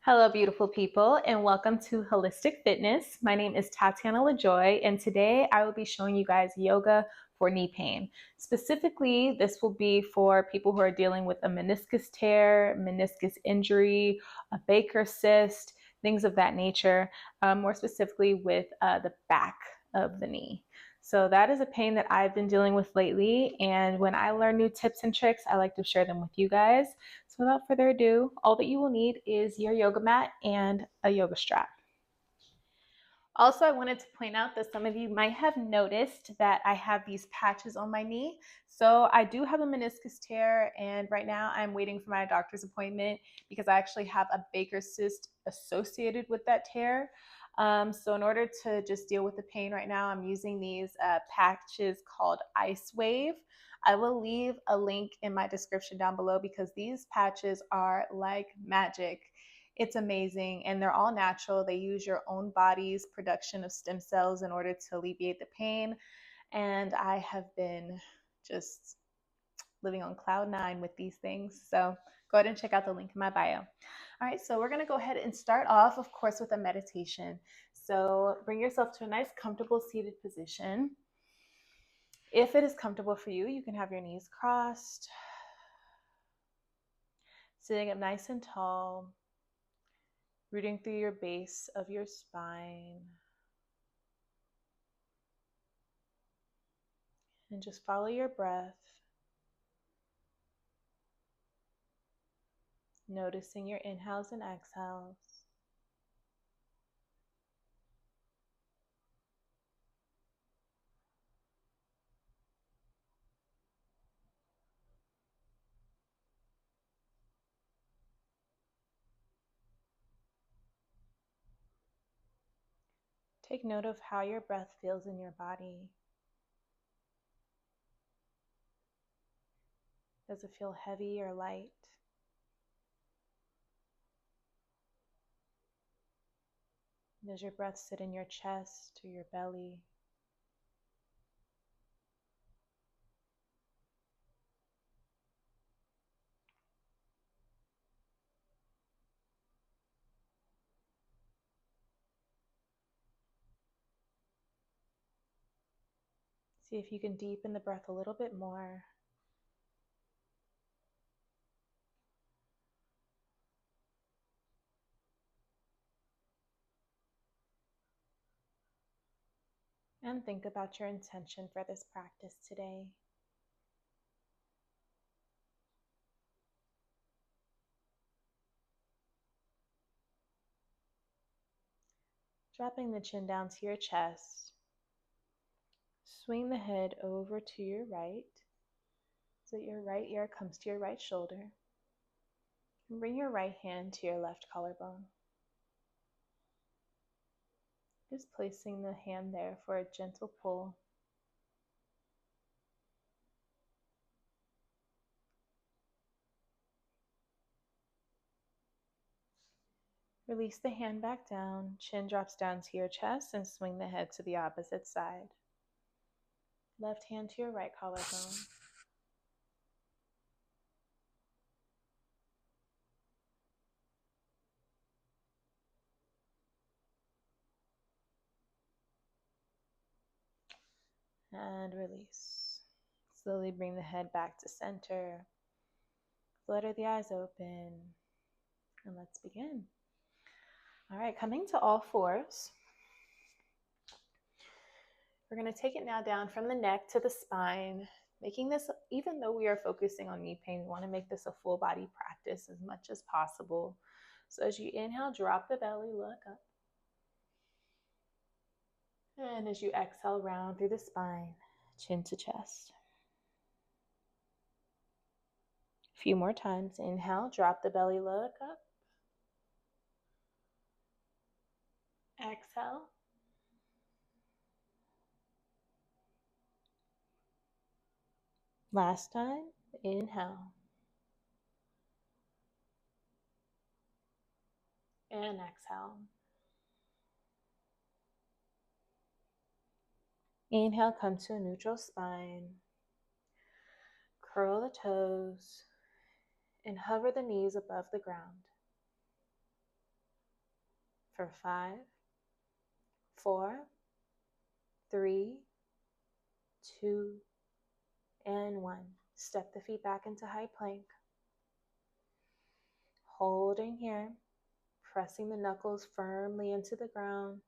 Hello, beautiful people, and welcome to Holistic Fitness. My name is Tatiana LaJoy, and today I will be showing you guys yoga for knee pain. Specifically, this will be for people who are dealing with a meniscus tear, meniscus injury, a Baker cyst, things of that nature, more specifically with the back of the knee. So that is a pain that I've been dealing with lately, and when I learn new tips and tricks, I like to share them with you guys. So without further ado, all that you will need is your yoga mat and a yoga strap. Also, I wanted to point out that some of you might have noticed that I have these patches on my knee. So I do have a meniscus tear, and right now I'm waiting for my doctor's appointment because I actually have a Baker cyst associated with that tear. So in order to just deal with the pain right now, I'm using these patches called Ice Wave. I will leave a link in my description down below because these patches are like magic. It's amazing, and they're all natural. They use your own body's production of stem cells in order to alleviate the pain. And I have been just living on cloud nine with these things. So go ahead and check out the link in my bio. All right, so we're going to go ahead and start off, of course, with a meditation. So bring yourself to a nice, comfortable seated position. If it is comfortable for you, you can have your knees crossed, sitting up nice and tall, rooting through your base of your spine. And just follow your breath, noticing your inhales and exhales. Take note of how your breath feels in your body. Does it feel heavy or light? Does your breath sit in your chest or your belly? See if you can deepen the breath a little bit more. And think about your intention for this practice today. Dropping the chin down to your chest. Swing the head over to your right so that your right ear comes to your right shoulder. And bring your right hand to your left collarbone. Just placing the hand there for a gentle pull. Release the hand back down, chin drops down to your chest, and swing the head to the opposite side. Left hand to your right collarbone. And release. Slowly bring the head back to center. Flutter the eyes open. And let's begin. All right, coming to all fours. We're going to take it now down from the neck to the spine, making this, even though we are focusing on knee pain, we want to make this a full body practice as much as possible. So as you inhale, drop the belly, look up. And as you exhale, round through the spine, chin to chest. A few more times. Inhale, drop the belly, look up. Exhale. Last time, inhale. And exhale. Inhale, come to a neutral spine. Curl the toes and hover the knees above the ground. for 5, 4, 3, 2, and 1. Step the feet back into high plank. Holding here, pressing the knuckles firmly into the ground.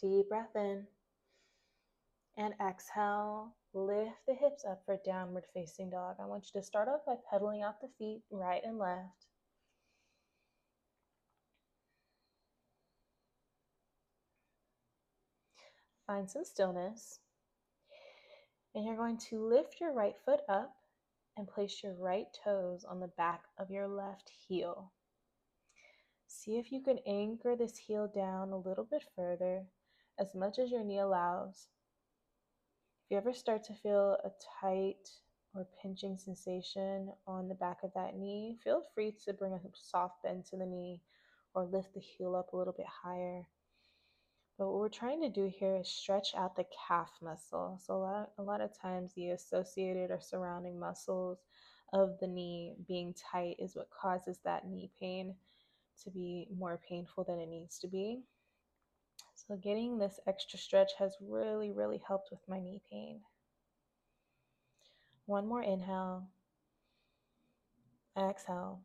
Deep breath in. And exhale, lift the hips up for downward facing dog. I want you to start off by pedaling out the feet right and left. Find some stillness. And you're going to lift your right foot up and place your right toes on the back of your left heel. See if you can anchor this heel down a little bit further, as much as your knee allows. If you ever start to feel a tight or pinching sensation on the back of that knee, feel free to bring a soft bend to the knee or lift the heel up a little bit higher. But what we're trying to do here is stretch out the calf muscle. So a lot of times the associated or surrounding muscles of the knee being tight is what causes that knee pain to be more painful than it needs to be. So getting this extra stretch has really, really helped with my knee pain. One more inhale, exhale.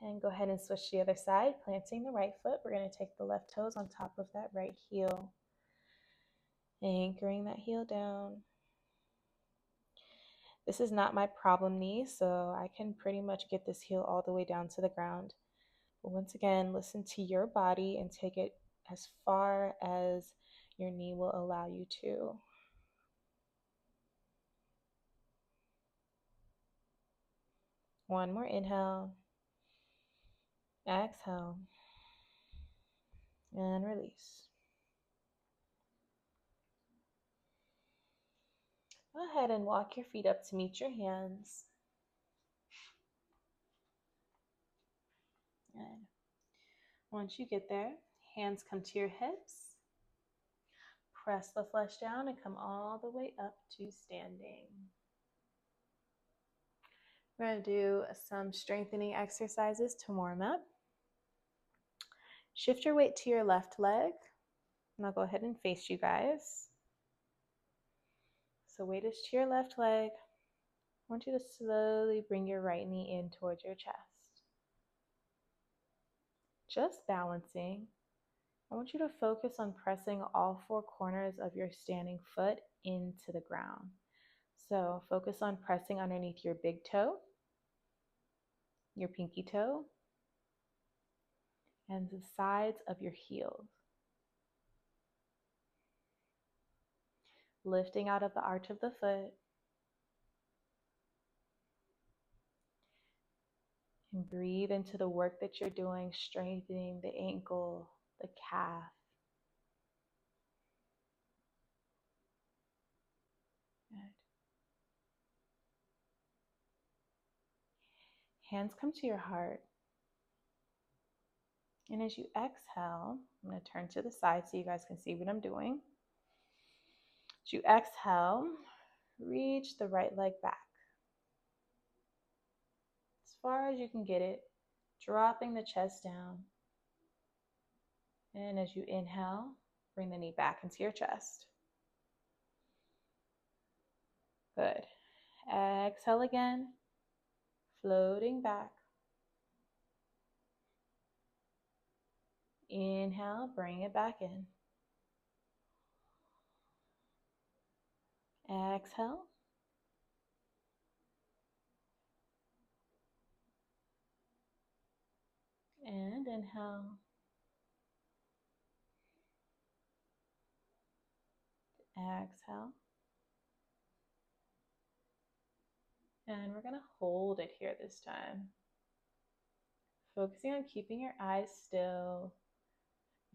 And go ahead and switch to the other side, planting the right foot. We're going to take the left toes on top of that right heel, anchoring that heel down. This is not my problem knee, so I can pretty much get this heel all the way down to the ground. But once again, listen to your body and take it as far as your knee will allow you to. One more inhale, exhale, and release. Go ahead and walk your feet up to meet your hands. And once you get there, hands come to your hips. Press the flesh down and come all the way up to standing. We're going to do some strengthening exercises to warm up. Shift your weight to your left leg, and I'll go ahead and face you guys. So weight is to your left leg. I want you to slowly bring your right knee in towards your chest. Just balancing. I want you to focus on pressing all 4 corners of your standing foot into the ground. So focus on pressing underneath your big toe, your pinky toe, and the sides of your heels. Lifting out of the arch of the foot. And breathe into the work that you're doing, strengthening the ankle, the calf. Good. Hands come to your heart. And as you exhale, I'm going to turn to the side so you guys can see what I'm doing. As you exhale, reach the right leg back as far as you can get it, dropping the chest down. And as you inhale, bring the knee back into your chest. Good. Exhale again, floating back. Inhale, bring it back in. Exhale. And inhale. Exhale. And we're going to hold it here this time. Focusing on keeping your eyes still.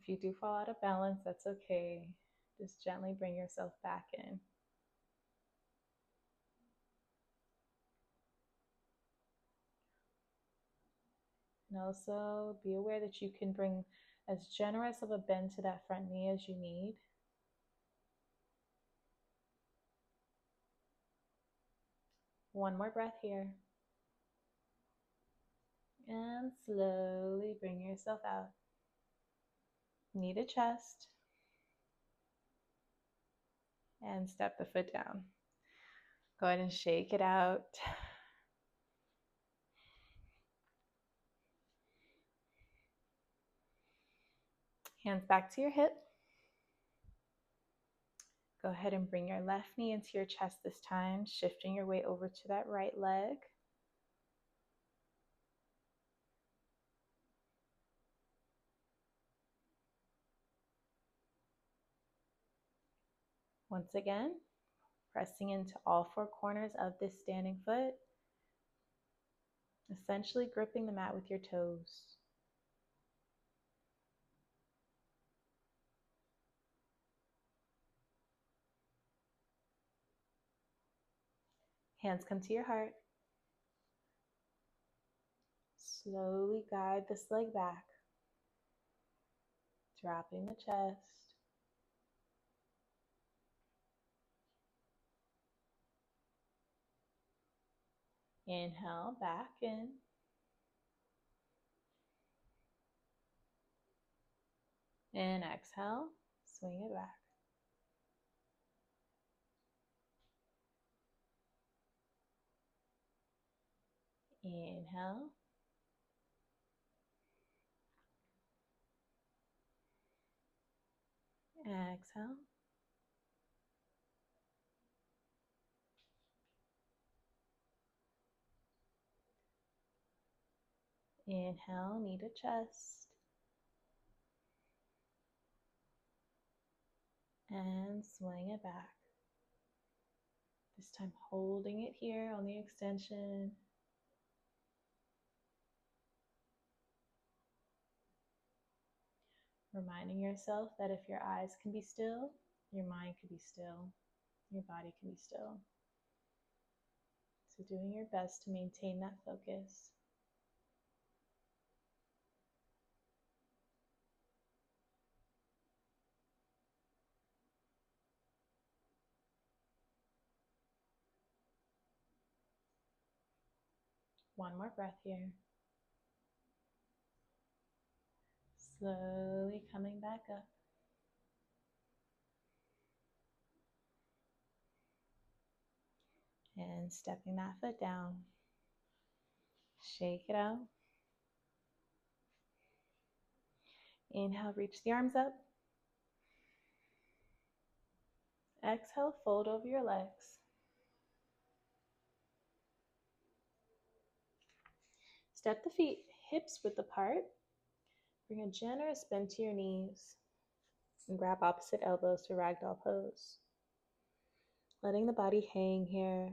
If you do fall out of balance, that's okay. Just gently bring yourself back in. And also be aware that you can bring as generous of a bend to that front knee as you need. One more breath here. And slowly bring yourself out. Knee to chest. And step the foot down. Go ahead and shake it out. Hands back to your hip. Go ahead and bring your left knee into your chest this time, shifting your weight over to that right leg. Once again, pressing into all four corners of this standing foot, essentially gripping the mat with your toes. Hands come to your heart. Slowly guide this leg back, dropping the chest. Inhale, back in. And exhale, swing it back. Inhale. Exhale. Inhale, knee to chest. And swing it back. This time holding it here on the extension. Reminding yourself that if your eyes can be still, your mind can be still, your body can be still. So doing your best to maintain that focus. One more breath here. Slowly coming back up. And stepping that foot down. Shake it out. Inhale, reach the arms up. Exhale, fold over your legs. Step the feet hips width apart. Bring a generous bend to your knees. And grab opposite elbows to ragdoll pose. Letting the body hang here.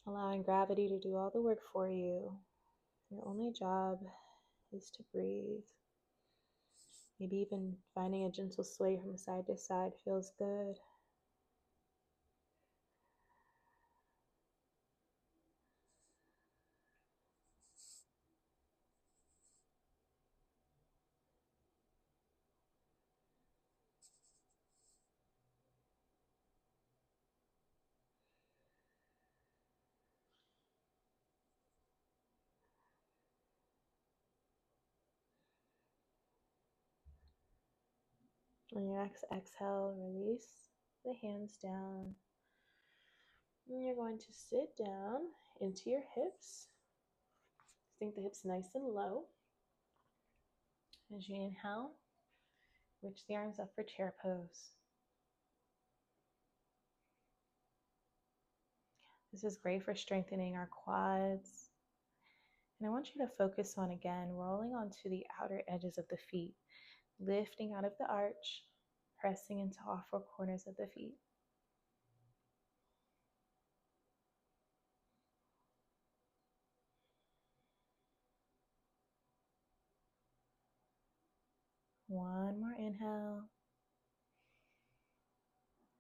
Allowing gravity to do all the work for you. Your only job is to breathe. Maybe even finding a gentle sway from side to side feels good. On your next exhale, release the hands down. And you're going to sit down into your hips. Sink the hips nice and low. As you inhale, reach the arms up for chair pose. This is great for strengthening our quads. And I want you to focus on, again, rolling onto the outer edges of the feet, lifting out of the arch, pressing into all four corners of the feet. One more inhale.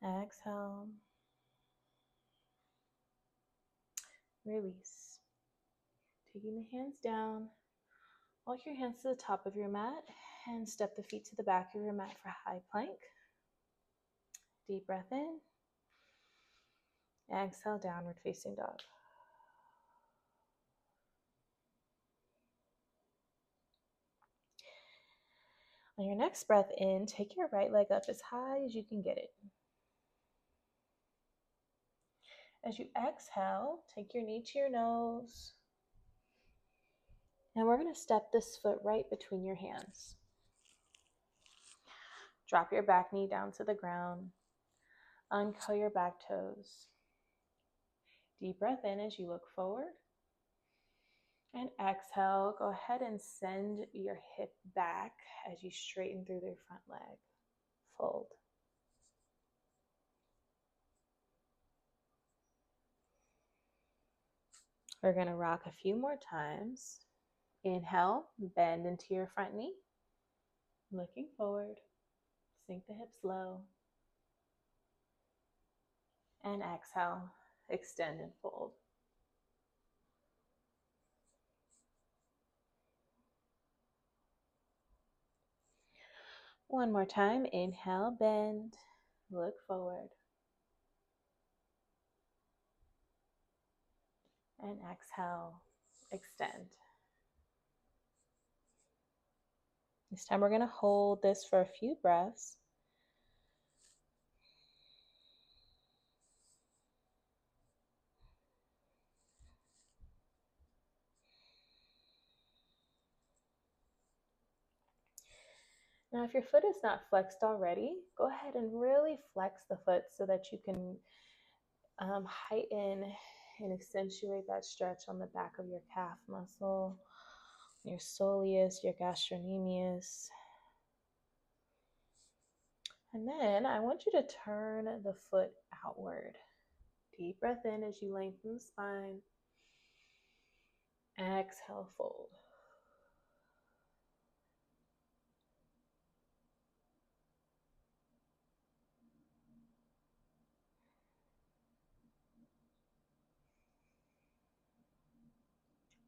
Exhale. Release. Taking the hands down. Walk your hands to the top of your mat and step the feet to the back of your mat for high plank. Deep breath in. Exhale, downward facing dog. On your next breath in, take your right leg up as high as you can get it. As you exhale, take your knee to your nose. And we're going to step this foot right between your hands. Drop your back knee down to the ground. Uncurl your back toes. Deep breath in as you look forward. And exhale, go ahead and send your hip back as you straighten through the front leg. Fold. We're going to rock a few more times. Inhale, bend into your front knee. Looking forward. Sink the hips low. And exhale, extend and fold. One more time. Inhale, bend. Look forward. And exhale, extend. This time we're going to hold this for a few breaths. Now, if your foot is not flexed already, go ahead and really flex the foot so that you can heighten and accentuate that stretch on the back of your calf muscle, your soleus, your gastrocnemius. And then I want you to turn the foot outward. Deep breath in as you lengthen the spine. Exhale, fold.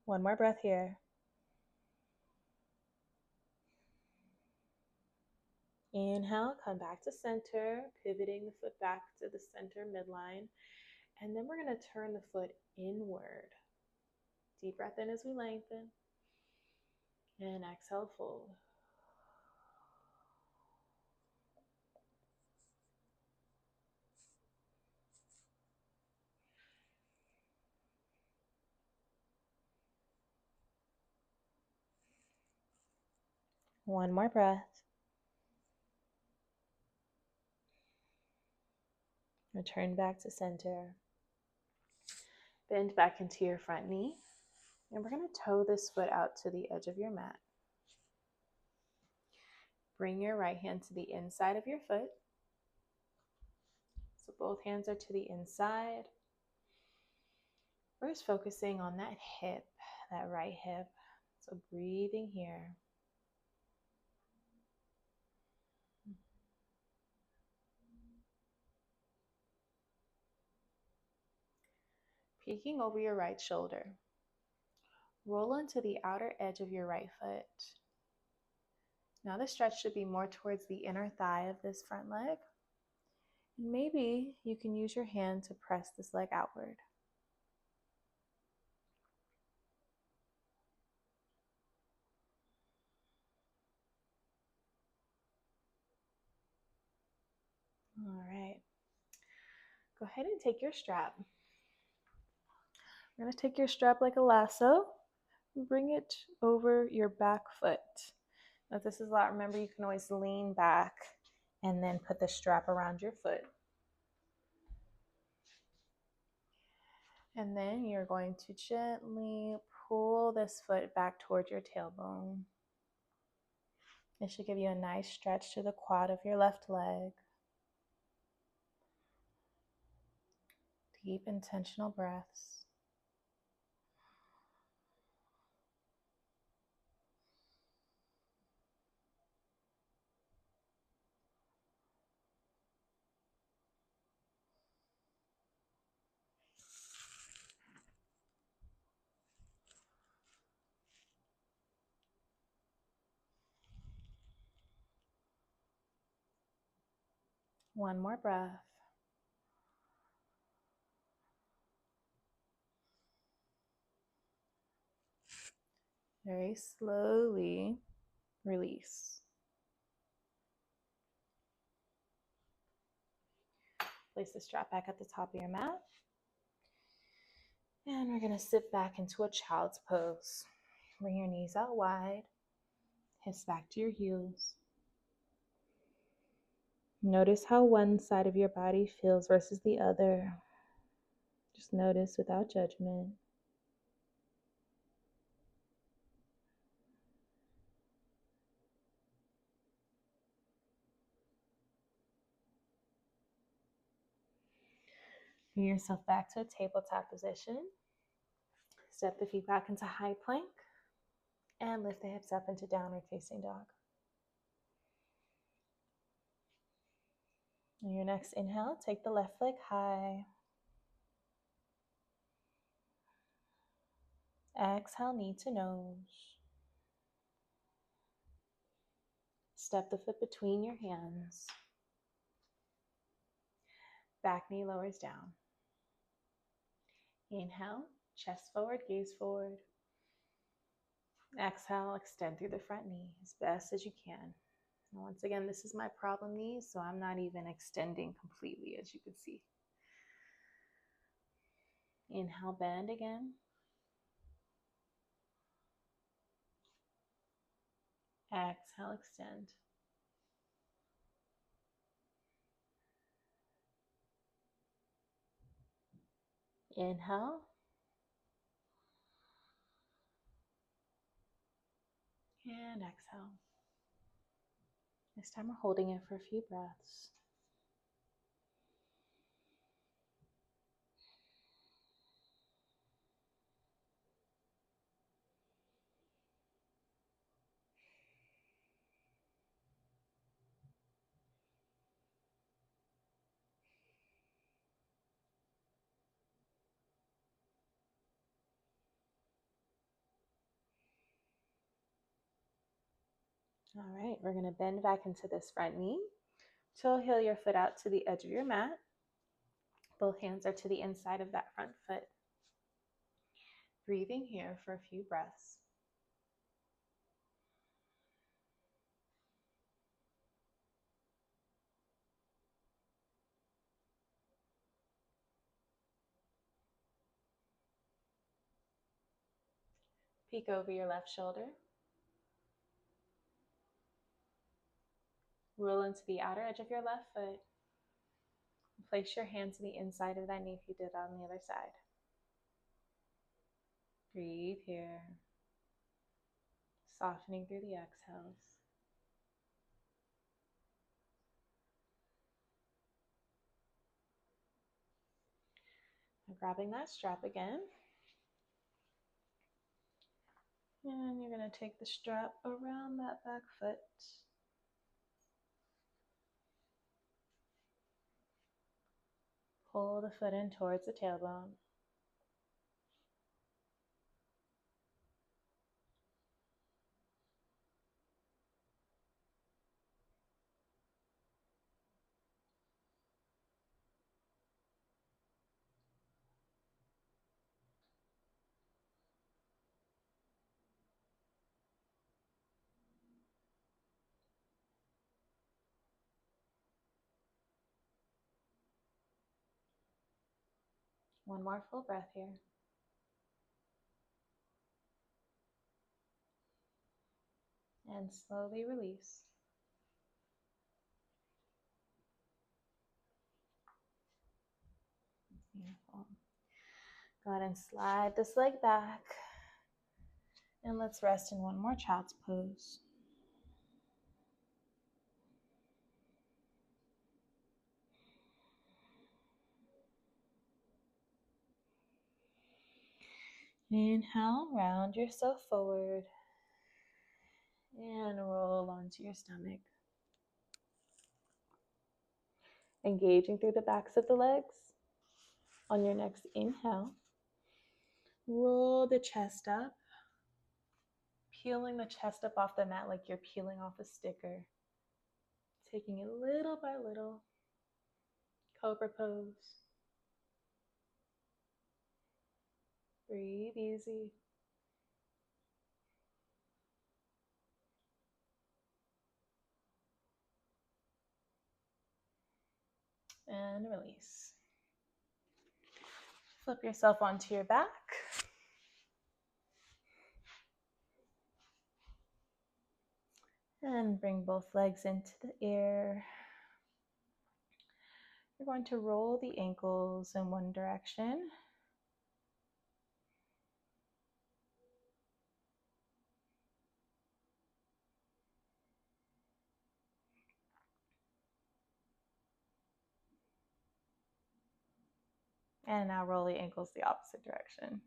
One more breath here. Inhale, come back to center, pivoting the foot back to the center midline. And then we're going to turn the foot inward. Deep breath in as we lengthen. And exhale, fold. One more breath. Return back to center. Bend back into your front knee. And we're going to toe this foot out to the edge of your mat. Bring your right hand to the inside of your foot. So both hands are to the inside. We're just focusing on that hip, that right hip. So breathing here. Peeking over your right shoulder. Roll into the outer edge of your right foot. Now the stretch should be more towards the inner thigh of this front leg. And maybe you can use your hand to press this leg outward. All right. Go ahead and take your strap. You're going to take your strap like a lasso and bring it over your back foot. Now, if this is a lot, remember you can always lean back and then put the strap around your foot. And then you're going to gently pull this foot back towards your tailbone. It should give you a nice stretch to the quad of your left leg. Deep, intentional breaths. One more breath. Very slowly release. Place the strap back at the top of your mat. And we're going to sit back into a child's pose. Bring your knees out wide, hips back to your heels. Notice how one side of your body feels versus the other. Just notice without judgment. Bring yourself back to a tabletop position. Step the feet back into high plank and lift the hips up into downward facing dog. On your next inhale, take the left leg high. Exhale, knee to nose. Step the foot between your hands. Back knee lowers down. Inhale, chest forward, gaze forward. Exhale, extend through the front knee as best as you can. And once again, this is my problem knee, so I'm not even extending completely, as you can see. Inhale, bend again. Exhale, extend. Inhale. And exhale. This time we're holding it for a few breaths. All right, we're going to bend back into this front knee. So heel your foot out to the edge of your mat. Both hands are to the inside of that front foot. Breathing here for a few breaths. Peek over your left shoulder. Roll into the outer edge of your left foot. Place your hand to the inside of that knee if you did on the other side. Breathe here. Softening through the exhales. Now grabbing that strap again. And you're going to take the strap around that back foot. Pull the foot in towards the tailbone. One more full breath here. And slowly release. Beautiful. Go ahead and slide this leg back. And let's rest in one more child's pose. Inhale, round yourself forward. And roll onto your stomach. Engaging through the backs of the legs. On your next inhale, roll the chest up. Peeling the chest up off the mat like you're peeling off a sticker. Taking it little by little. Cobra pose. Breathe easy. and release. Flip yourself onto your back. And bring both legs into the air. You're going to roll the ankles in one direction. And now roll the ankles the opposite direction.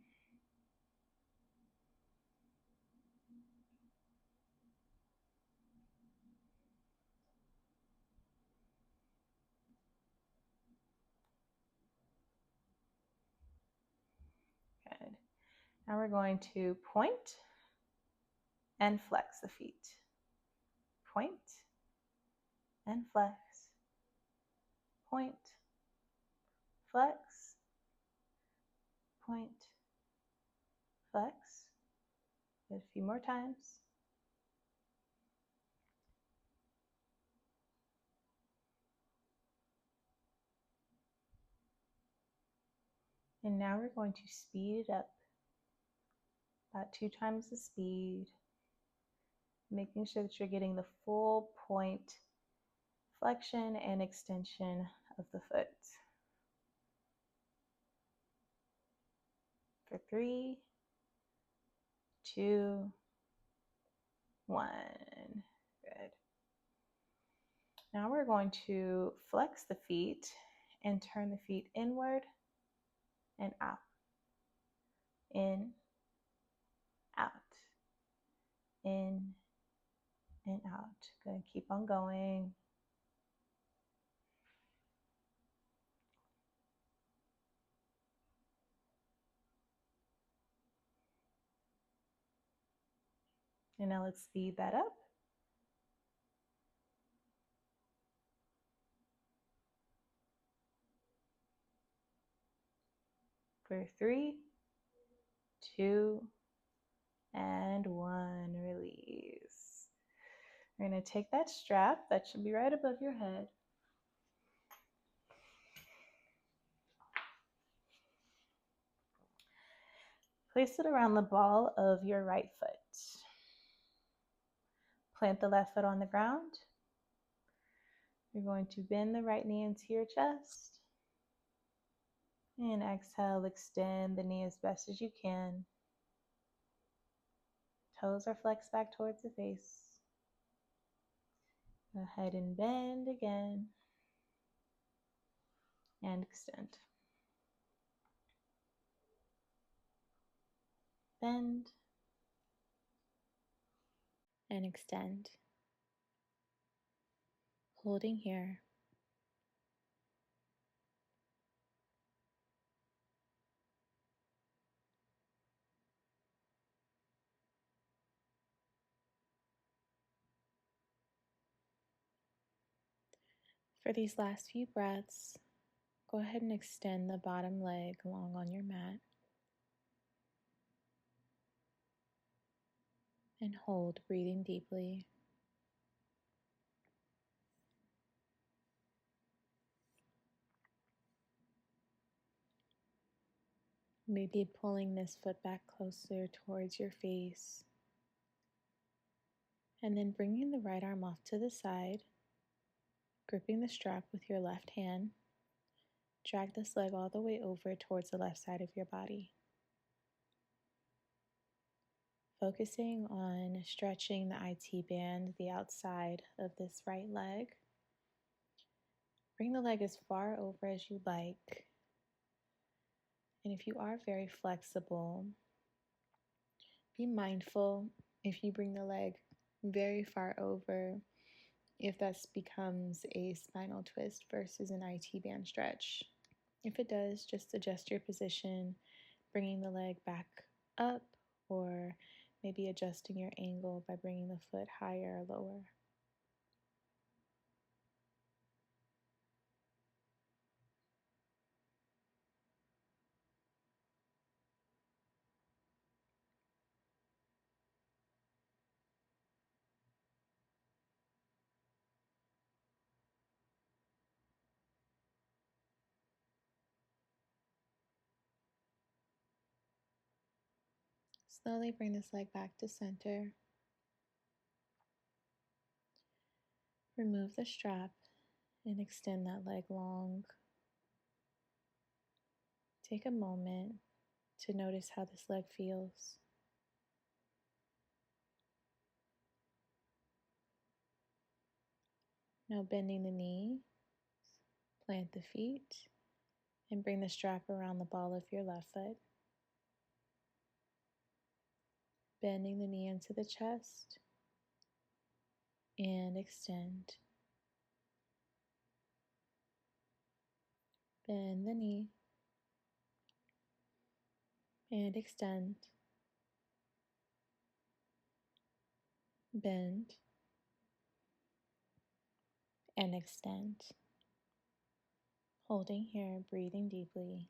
Good. Now we're going to point and flex the feet. Point and flex. Point, flex, point, flex. A few more times. And now we're going to speed it up, about 2 times the speed, making sure that you're getting the full point flexion and extension of the foot. For 3, 2, 1. Good. Now we're going to flex the feet and turn the feet inward and out. In, out. In, and out. Good. Keep on going. And now let's speed that up. For 3, 2, and 1. Release. We're going to take that strap that should be right above your head. Place it around the ball of your right foot. Plant the left foot on the ground. You're going to bend the right knee into your chest. And exhale, extend the knee as best as you can. Toes are flexed back towards the face. Go ahead and bend again. And extend. Bend. And extend. Holding here. For these last few breaths, go ahead and extend the bottom leg along on your mat. And hold, breathing deeply. Maybe pulling this foot back closer towards your face. And then bringing the right arm off to the side, gripping the strap with your left hand. Drag this leg all the way over towards the left side of your body. Focusing on stretching the IT band, the outside of this right leg. Bring the leg as far over as you like. And if you are very flexible, be mindful if you bring the leg very far over, if that becomes a spinal twist versus an IT band stretch. If it does, just adjust your position, bringing the leg back up, or maybe adjusting your angle by bringing the foot higher or lower. Slowly bring this leg back to center. Remove the strap and extend that leg long. Take a moment to notice how this leg feels. Now bending the knee, plant the feet, and bring the strap around the ball of your left foot. Bending the knee into the chest and extend. Bend the knee and extend. Bend and extend. Holding here, breathing deeply.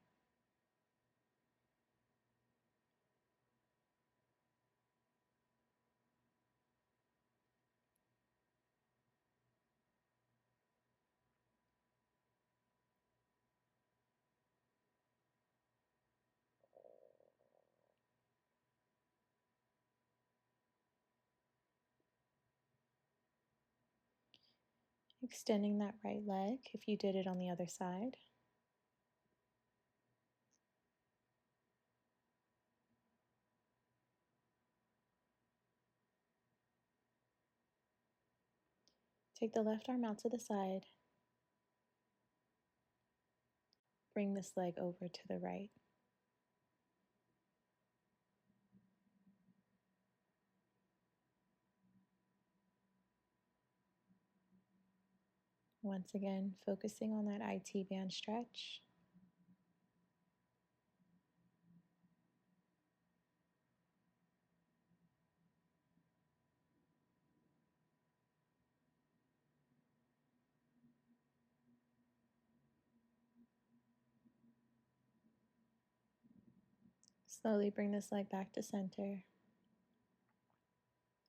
Extending that right leg if you did it on the other side. Take the left arm out to the side. Bring this leg over to the right. Once again, focusing on that IT band stretch. Slowly bring this leg back to center.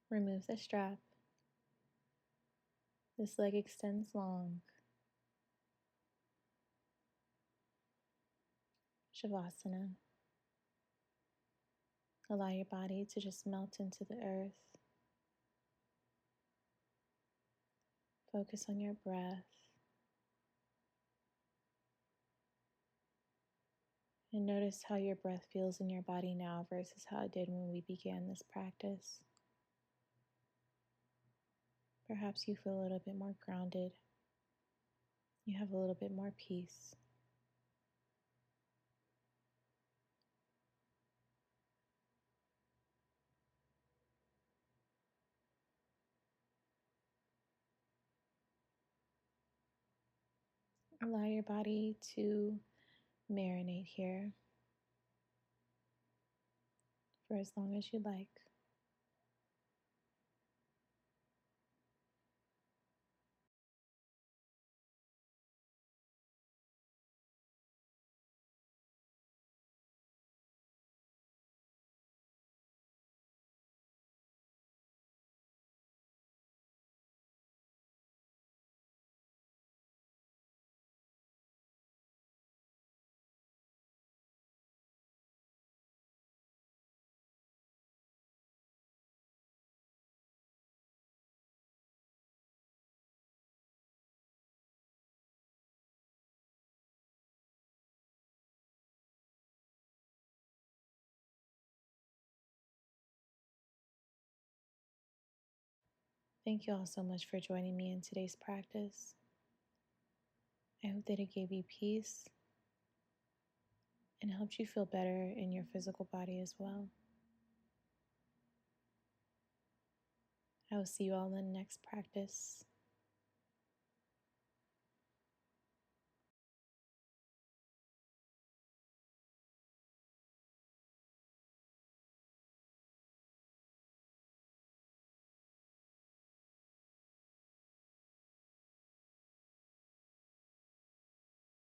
Remove the strap. This leg extends long. Shavasana. Allow your body to just melt into the earth. Focus on your breath. And notice how your breath feels in your body now versus how it did when we began this practice. Perhaps you feel a little bit more grounded. You have a little bit more peace. Allow your body to marinate here for as long as you like. Thank you all so much for joining me in today's practice. I hope that it gave you peace and helped you feel better in your physical body as well. I will see you all in the next practice.